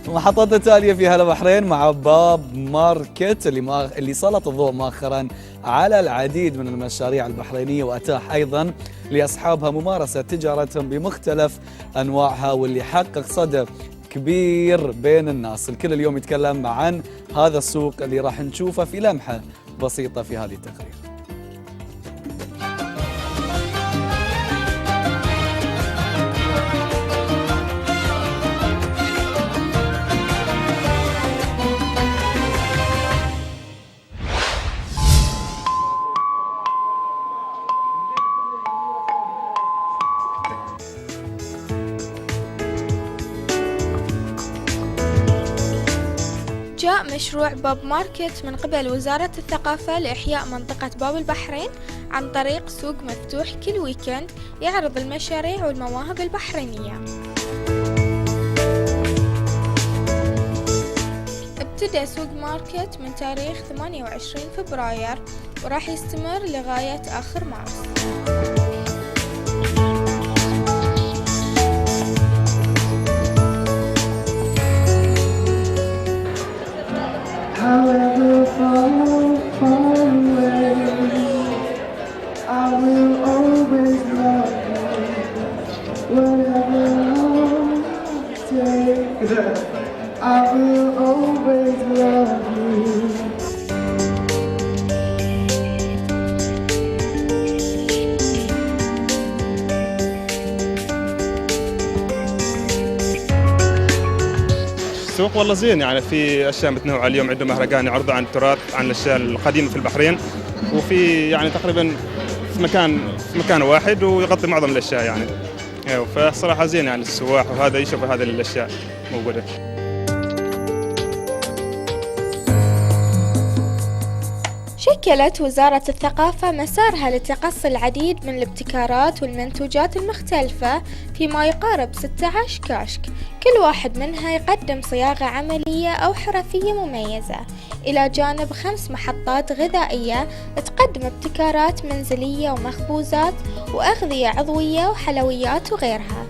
محطتنا التالية في هلا بحرين مع باب ماركت اللي سلط الضوء مؤخرا على العديد من المشاريع البحرينية، وأتاح أيضا لأصحابها ممارسة تجارتهم بمختلف أنواعها، واللي حقق صدى كبير بين الناس. الكل اليوم يتكلم عن هذا السوق اللي راح نشوفه في لمحة بسيطة في هذه التقرير. جاء مشروع باب ماركت من قبل وزارة الثقافة لإحياء منطقة باب البحرين عن طريق سوق مفتوح كل ويكند يعرض المشاريع والمواهب البحرينية. ابتدأ سوق ماركت من تاريخ 28 فبراير وراح يستمر لغاية آخر مارس. السوق والله زين، يعني في اشياء متنوعه. اليوم عندنا مهرجان يعرض عن التراث، عن الاشياء القديمه في البحرين، وفي يعني تقريبا في مكان واحد ويغطي معظم الاشياء يعني. فصراحه زين يعني السواح وهذا يشوف هذه الاشياء موجوده. شكلت وزارة الثقافة مسارها لتقصي العديد من الابتكارات والمنتوجات المختلفة في ما يقارب 16 كشك، كل واحد منها يقدم صياغة عملية أو حرفية مميزة، إلى جانب 5 محطات غذائية تقدم ابتكارات منزلية ومخبوزات وأغذية عضوية وحلويات وغيرها.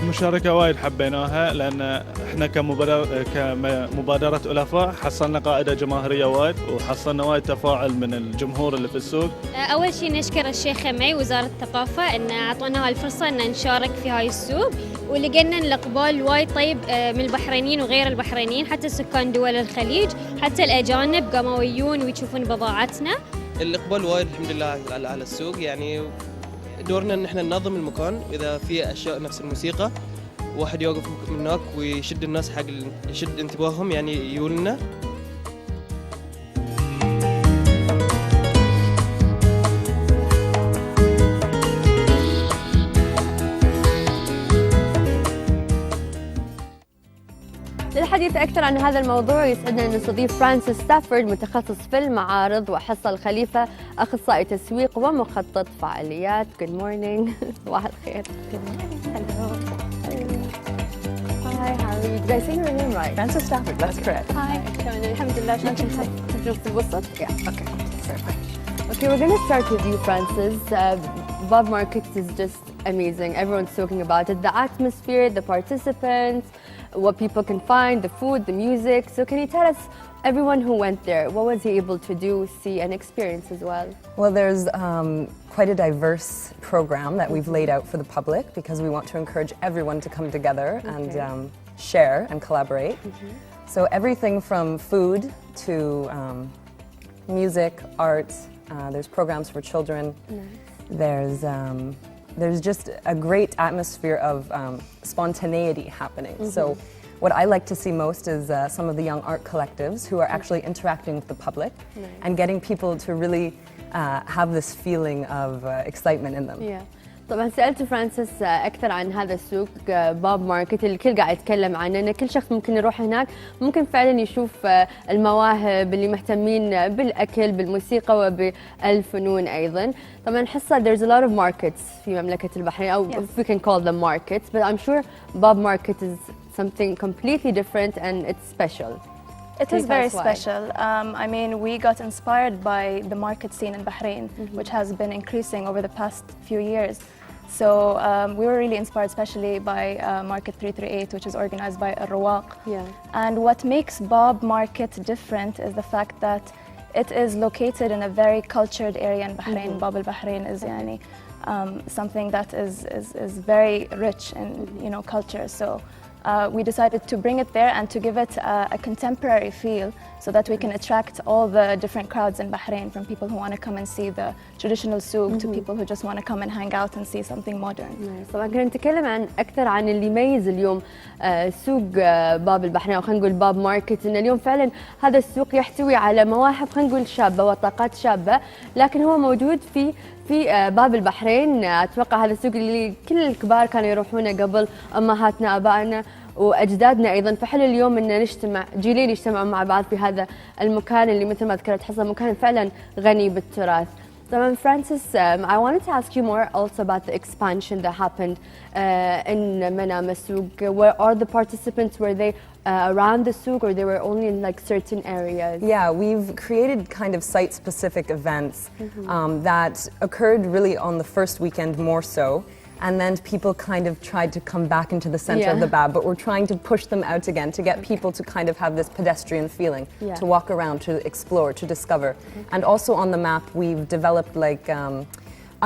المشاركة وايد حبيناها، لأن احنا كمبادرة ألفاء حصلنا قاعدة جماهيرية وايد، وحصلنا وايد تفاعل من الجمهور اللي في السوق. أول شيء نشكر الشيخ معي وزارة الثقافة إن أعطونا هالفرصة إن نشارك في هاي السوق، ولقينا الإقبال وايد طيب من البحرينيين وغير البحرينيين، حتى سكان دول الخليج، حتى الأجانب قاموا يجون ويشوفون بضاعتنا. الإقبال وايد الحمد لله على السوق، يعني دورنا ان احنا ننظم المكان. اذا في اشياء نفس الموسيقى واحد يوقف من هناك ويشد الناس حق يشد انتباههم، يعني يقولنا. للحديث أكثر عن هذا الموضوع يسعدنا أن نستضيف فرانسيس ستافورد، متخصص في المعارض، وحصل خليفة أخصائي تسويق ومخطط فعاليات. Good morning. صباح الخير. Hello. Hi, how are you? Did I say your name right? Francis Stafford, that's correct. Hi. الحمد لله. شلونك انت؟ في الوسط؟ Yeah. Okay. Okay, we're going to start with you, Francis. Bob Market is just amazing. Everyone's talking about it. The atmosphere, the participants, what people can find, the food, the music. So can you tell us, everyone who went there, what was he able to do, see and experience as well? Well, there's quite a diverse program that we've laid out for the public, because we want to encourage everyone to come together and share and collaborate. So everything from food to music, art, there's programs for children. There's just a great atmosphere of spontaneity happening. So what I like to see most is some of the young art collectives who are actually interacting with the public and getting people to really have this feeling of excitement in them. Yeah. طبعا سألت فرانسيس أكثر عن هذا السوق باب ماركت اللي الكل قاعد يتكلم عنه، إن كل شخص ممكن يروح هناك ممكن فعلا يشوف المواهب اللي مهتمين بالأكل بالموسيقى وبالفنون أيضا. طبعا حصة there's a lot of markets في مملكة البحرين، أو if we can call them markets, but I'm sure Bob Market is something completely different and it's special. It is very special. I mean, we got inspired by the market scene in Bahrain, which has been increasing over the past few years. So we were really inspired, especially by Market 338, which is organized by Al-Rawaq. Yeah. And what makes Bob Market different is the fact that it is located in a very cultured area in Bahrain. Bob al-Bahrain is something that is very rich in culture. So we decided to bring it there and to give it a contemporary feel so that we can attract all the different crowds in Bahrain, from people who want to come and see the traditional souk to people who just want to come and hang out and see something modern. طبعا كنا نتكلم أكثر عن اللي يميز اليوم سوق باب البحرين، أو خلينا نقول باب ماركت، إن اليوم فعلا هذا السوق يحتوي على مواهب خلينا نقول شابة وطاقات شابة، لكن هو موجود في باب البحرين. أتوقع هذا السوق اللي كل الكبار كانوا يروحونه قبل، أمهاتنا أبائنا واجدادنا ايضا. فحلو اليوم ان نجتمع جيلين يجتمعوا مع بعض في هذا المكان اللي مثل ما ذكرت حصه مكان فعلا غني بالتراث. طبعا Francis, I wanted to ask you more also about the expansion that happened in Manama Souk. Where are the participants? Were they around the souk, or they were only in like certain areas? Yeah, we've created kind of site-specific events that occurred really on the first weekend more so. And then people kind of tried to come back into the center of the Bab, but we're trying to push them out again to get people to kind of have this pedestrian feeling, to walk around, to explore, to discover. And also on the map, we've developed like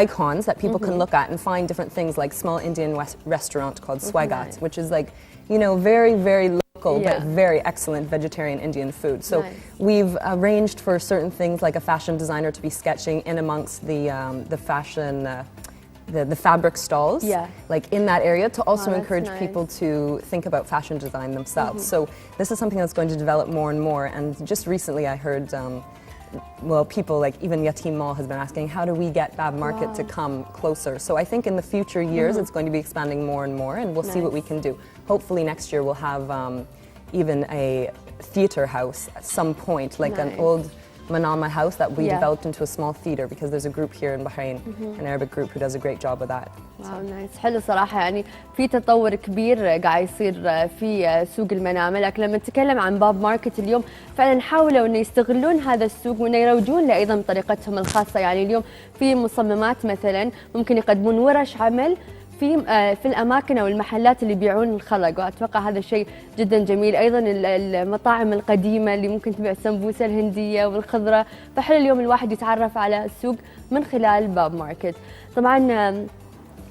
icons that people can look at and find different things, like small Indian restaurant called Swagat, which is like, very, very local, but very excellent vegetarian Indian food. So we've arranged for certain things like a fashion designer to be sketching in amongst the fashion the fabric stalls, like in that area, to also encourage people to think about fashion design themselves. So this is something that's going to develop more and more. And just recently I heard, people like even Yatim Mall has been asking, how do we get Bab Market to come closer? So I think in the future years it's going to be expanding more and more, and we'll see what we can do. Hopefully next year we'll have even a theatre house at some point, like an old Manama house that we developed into a small theatre, because there's a group here in Bahrain, an Arabic group, who does a great job with that. واو نايس، حلو صراحة. يعني في تطور كبير قاعد يصير في سوق المنامة، لكن لما نتكلم عن باب ماركت اليوم فعلا حاولوا انه يستغلون هذا السوق وانه يروجون له ايضا بطريقتهم الخاصة. يعني اليوم في مصممات مثلا ممكن يقدمون ورش عمل في الاماكن او المحلات اللي يبيعون الخلق، واتوقع هذا الشيء جدا جميل. ايضا المطاعم القديمه اللي ممكن تبيع السمبوسه الهنديه والخضره، فحلو اليوم الواحد يتعرف على السوق من خلال باب ماركت. طبعا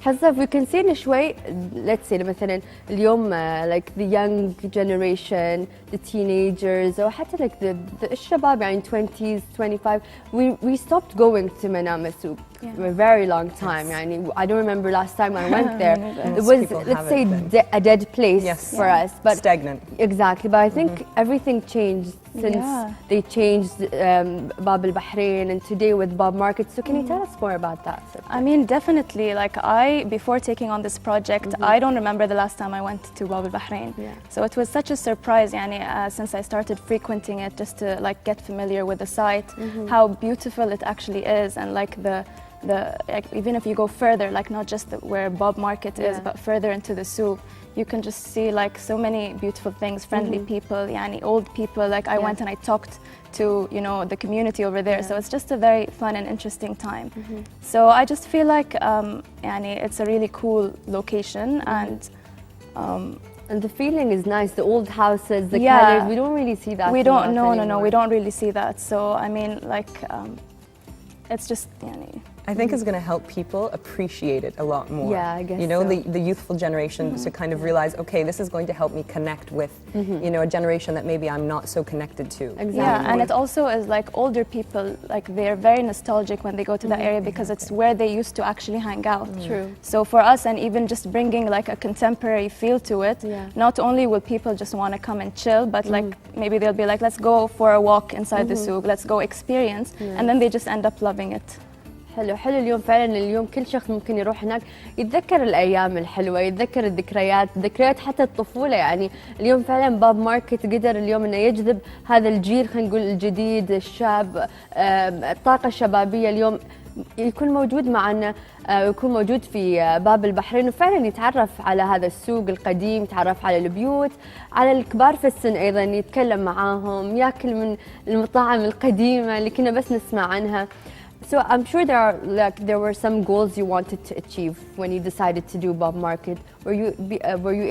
حسب we can see شوي let's say مثلا اليوم like the young generation, the teenagers, or حتى like the الشباب يعني 20s 25, we stopped going to Manama Souk for a very long time. يعني I don't remember last time I went there. It was, let's say, a dead place for us, but stagnant. Exactly, but I think everything changed since they changed Bab al-Bahrain, and today with Bab Market. So can you tell us more about that? I mean, definitely. Like before taking on this project, I don't remember the last time I went to Bab al-Bahrain. So it was such a surprise, yani, since I started frequenting it, just to like get familiar with the site, how beautiful it actually is, and like like, even if you go further, like not just where Bab Market is, but further into the souk, you can just see like so many beautiful things, friendly people, yani, old people. Like I went and I talked to the community over there, so it's just a very fun and interesting time. So I just feel like yani, it's a really cool location, and the feeling is nice. The old houses, the colors, we don't really see that. We don't. No, we don't really see that. So I mean, like it's just yani, I think is going to help people appreciate it a lot more. Yeah, I guess the youthful generation to kind of realize, okay, this is going to help me connect with, a generation that maybe I'm not so connected to. Exactly. Yeah, and it also is like older people, like they're very nostalgic when they go to that area, because it's where they used to actually hang out. True. So for us, and even just bringing like a contemporary feel to it, not only will people just want to come and chill, but like maybe they'll be like, let's go for a walk inside the souk, let's go experience, and then they just end up loving it. حلو اليوم فعلا. اليوم كل شخص ممكن يروح هناك يتذكر الايام الحلوه، يتذكر ذكريات حتى الطفوله. يعني اليوم فعلا باب ماركت قدر اليوم انه يجذب هذا الجيل، خلينا نقول الجديد الشاب، الطاقه الشبابيه اليوم يكون موجود معنا، يكون موجود في باب البحرين، وفعلا يتعرف على هذا السوق القديم، يتعرف على البيوت، على الكبار في السن ايضا، يتكلم معاهم، ياكل من المطاعم القديمه اللي كنا بس نسمع عنها. So I'm sure there were some goals you wanted to achieve when you decided to do Bob Market. Were you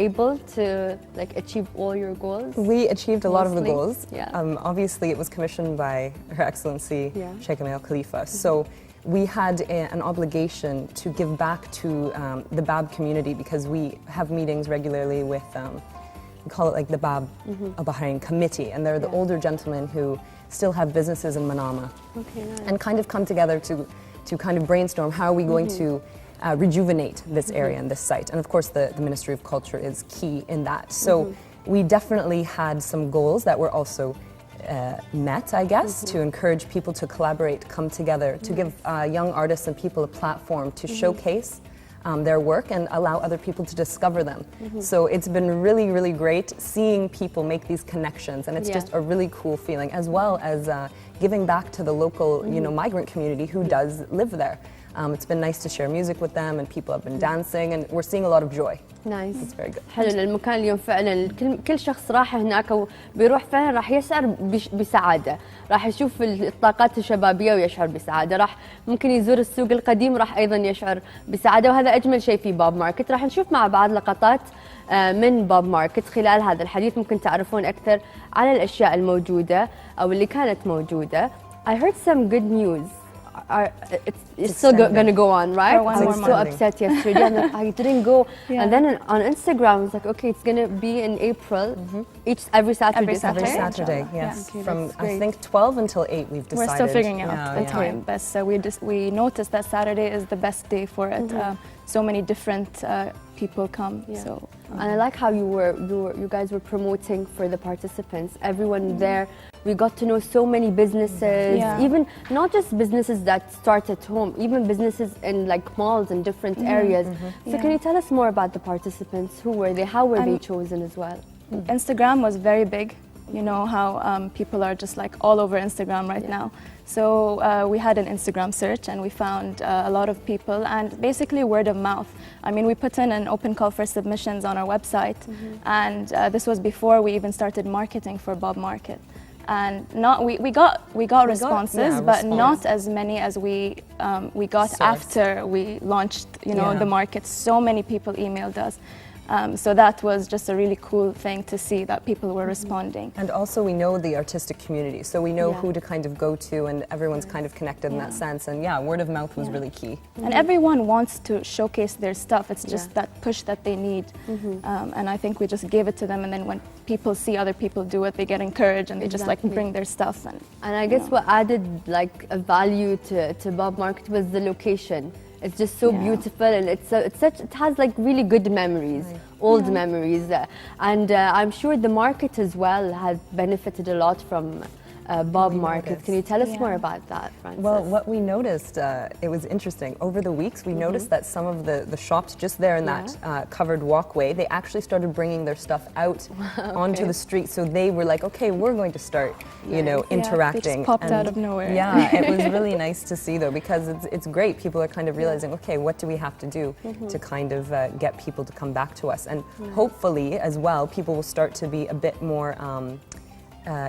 able to achieve all your goals? We achieved a lot of the Mostly? goals. Yeah. Obviously, it was commissioned by Her Excellency Sheikh Al Khalifa. So we had an obligation to give back to the BAB community because we have meetings regularly with, we call it like the BAB Bahrain committee, and they're the older gentlemen who still have businesses in Manama. Okay, nice. And kind of come together to kind of brainstorm how are we going to rejuvenate this area and this site. And of course the Ministry of Culture is key in that. So we definitely had some goals that were also met, I guess, to encourage people to collaborate, come together, to give young artists and people a platform to showcase their work and allow other people to discover them. So it's been really, really great seeing people make these connections, and it's just a really cool feeling, as well as giving back to the local, migrant community who does live there. It's been nice to share music with them, and people have been dancing, and we're seeing a lot of joy. Nice. It's very good. حلو. المكان اليوم فعلا كل شخص راح هناك وبيروح فعلا راح يشعر بسعادة، راح يشوف الطاقات الشبابية ويشعر بسعادة، راح ممكن يزور السوق القديم راح أيضا يشعر بسعادة، وهذا أجمل شيء في باب ماركت. راح نشوف مع بعض لقطات من باب ماركت خلال هذا الحديث، ممكن تعرفون أكثر على الأشياء الموجودة أو اللي كانت موجودة. I heard some good news. It's still going to go on, right? For one I more was so month. upset yesterday. I'm like, I didn't go. Yeah. And then on Instagram, I was like, okay, it's going to be in April, every Saturday. Every Every Okay. Saturday, Inshallah. yes. Okay, From that's I great. think 12 until 8 we've decided. We're still figuring out Yeah, the yeah. time, but we noticed that Saturday is the best day for it. So many different people come. Yeah. So And I like how you guys were promoting for the participants. Everyone there, we got to know so many businesses, even not just businesses that start at home, even businesses in like malls and different areas. So can you tell us more about the participants? Who were they? How were they chosen as well? Instagram was very big. You know how people are just like all over Instagram right now. So we had an Instagram search and we found a lot of people, and basically word of mouth. I mean, we put in an open call for submissions on our website, and this was before we even started marketing for Bob Market. And we got responses, but not as many as we got after we launched, the market. So many people emailed us. So that was just a really cool thing to see that people were responding. And also we know the artistic community, so we know who to kind of go to, and everyone's kind of connected in that sense. And word of mouth was really key. And everyone wants to showcase their stuff. It's just that push that they need. And I think we just gave it to them, and then when people see other people do it, they get encouraged and they just like bring their stuff. And I guess what added like a value to Bob Market was the location. It's just so beautiful, and it has like really good memories, old memories, and I'm sure the market as well has benefited a lot from Bob Market. Can you tell us more about that, Francis? Well, what we noticed, it was interesting. Over the weeks, we noticed that some of the shops just there in that covered walkway, they actually started bringing their stuff out onto the street. So they were like, okay, we're going to start, interacting. They just popped out of nowhere. Yeah, it was really nice to see though, because it's great. People are kind of realizing, okay, what do we have to do to kind of get people to come back to us? And hopefully as well, people will start to be a bit more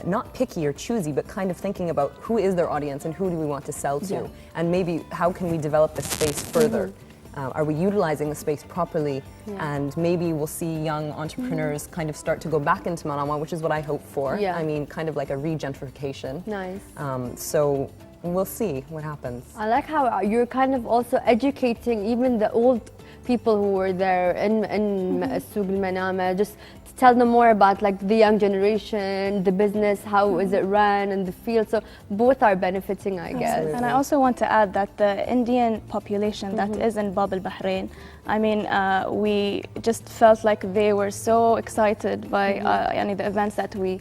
not picky or choosy, but kind of thinking about who is their audience and who do we want to sell to, and maybe how can we develop the space further. Are we utilizing the space properly? And maybe we'll see young entrepreneurs kind of start to go back into Manama, which is what I hope for. I mean, kind of like a regentrification. Nice. So we'll see what happens. I like how you're kind of also educating even the old people who were there in Souk al-Manama, just to tell them more about like the young generation, the business, how is it run, and the field. So both are benefiting, I guess. And I also want to add that the Indian population that is in Bab al-Bahrain, I mean, we just felt like they were so excited by the events that we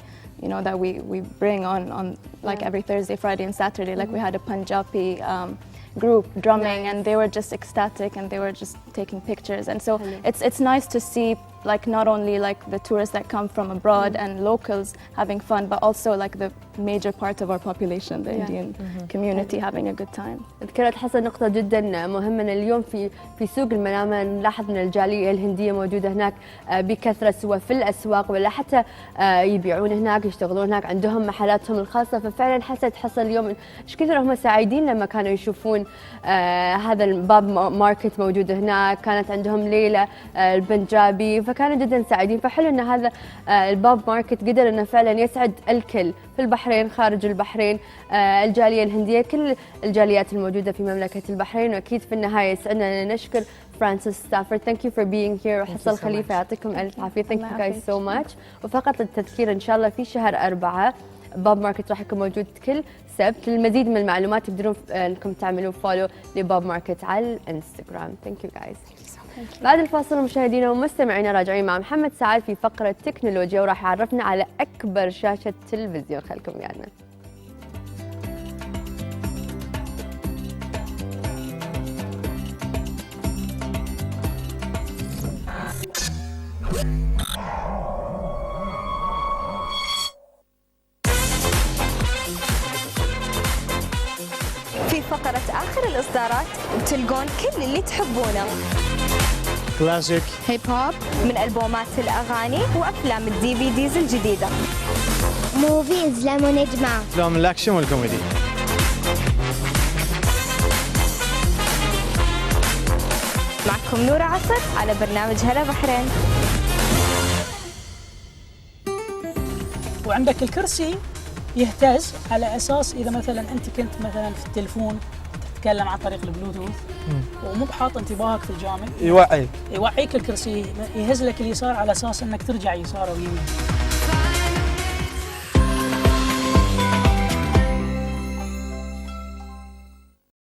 bring on like every Thursday, Friday, and Saturday. Like we had a Punjabi group drumming, and they were just ecstatic, and they were just taking pictures. And so it's nice to see like not only like the tourists that come from abroad and locals having fun, but also like the major part of our population, the Indian community having a good time. ذكرت حسن نقطة جدا مهمة. اليوم في سوق المنامة نلاحظ أن الجالية الهندية موجودة هناك بكثرة، سواء في الأسواق ولا حتى يبيعون هناك، يشتغلون هناك، عندهم محلاتهم الخاصة. ففعلا حصل اليوم ايش كثر هم سعيدين لما كانوا يشوفون هذا الباب ماركت موجود هناك. كانت عندهم ليلة البنجابي، فكانوا جدا سعيدين. فحلو ان هذا الباب ماركت قدر انه فعلا يسعد الكل في البحرين، خارج البحرين، الجالية الهندية، كل الجاليات الموجودة في مملكة البحرين. واكيد في النهاية يسعدنا ان نشكر فرانسيس ستافورد. Thank you for being here. وحصل خليفة يعطيكم الف عافية. Thank you guys so much. وفقط للتذكير ان شاء الله في شهر 4 باب ماركت راح يكون موجود كل سبت. للمزيد من المعلومات تقدرون انكم تعملون فولو لباب ماركت على الانستغرام. Thank you guys. بعد الفاصل مشاهدينا ومستمعينا راجعين مع محمد سعد في فقرة تكنولوجيا، وراح يعرفنا على أكبر شاشة تلفزيون. خلكم ويانا. في فقرة آخر الإصدارات تلقون كل اللي تحبونه، كلاسيك، هيب هوب، من ألبومات الأغاني وأفلام الدي في ديز الجديدة، موفيز لمنجمة، أفلام الأكشن والكوميدي. معكم نورة عصر على برنامج هلا بحرين. وعندك الكرسي يهتز على اساس اذا مثلا انت كنت مثلا في التليفون تتكلم عن طريق البلوتوث ومو بحاط انتباهك في الجامع، يوعيك الكرسي، يهز لك اليسار على اساس انك ترجع يسار او يمين.